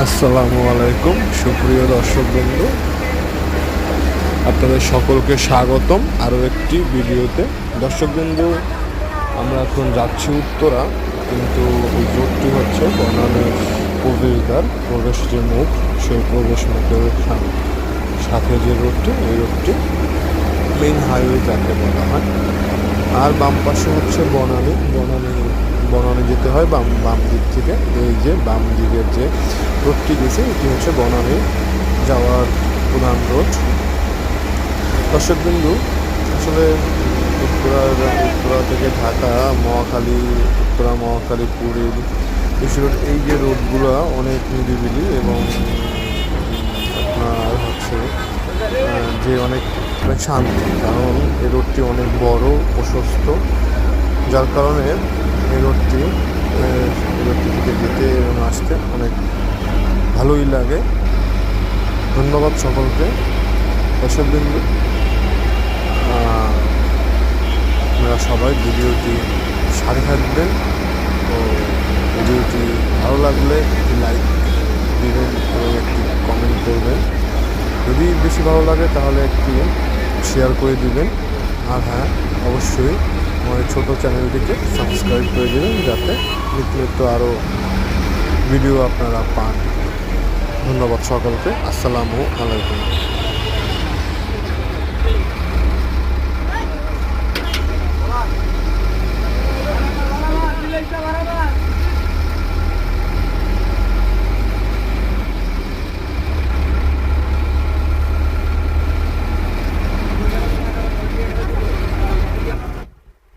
আসসালামু আলাইকুম সুপ্রিয় দর্শক বন্ধু, আপনাদের সকলকে স্বাগতম আরও একটি ভিডিওতে। দর্শক বন্ধু, আমরা এখন যাচ্ছি উত্তরা, কিন্তু এই রোডটি হচ্ছে বনানীর প্রবেশদ্বার, প্রবেশ যে মুখ, সেই প্রবেশ মুখের সাথে যে রোডটি, এই রোডটি মেইন হাইওয়ে যাকে বলা হয়। আর বাম পাশে হচ্ছে বনানী যেতে হয় বাম দিক থেকে। এই যে বাম দিকের যে রোডটি গেছে, এটি হচ্ছে বনানী যাওয়ার প্রধান রোড। দর্শক বিন্দু, আসলে উত্তরা থেকে ঢাকা, উত্তরা মহাখালী, পুরী, রোড, এই যে রোডগুলো অনেক নিরিবিলি এবং আপনার হচ্ছে যে অনেক শান্তি, কারণ এই রোডটি অনেক বড় প্রশস্ত, যার কারণে এই রোডটি থেকে যেতে এবং আসতে অনেক ভালোই লাগে। ধন্যবাদ সকলকে। দর্শকবৃন্দ, আপনারা সবাই ভিডিওটি সাথে থাকবেন ও ভিডিওটি ভালো লাগলে একটি লাইক দিবেন এবং একটি কমেন্ট করবেন। যদি বেশি ভালো লাগে তাহলে একটি শেয়ার করে দিবেন। আর হ্যাঁ, অবশ্যই আমার ছোটো চ্যানেলটিকে সাবস্ক্রাইব করে দেবেন, যাতে নিত্য নিত্য আরও ভিডিও আপনারা পান। ধন্যবাদ সকলকে। আসসালামু আলাইকুম।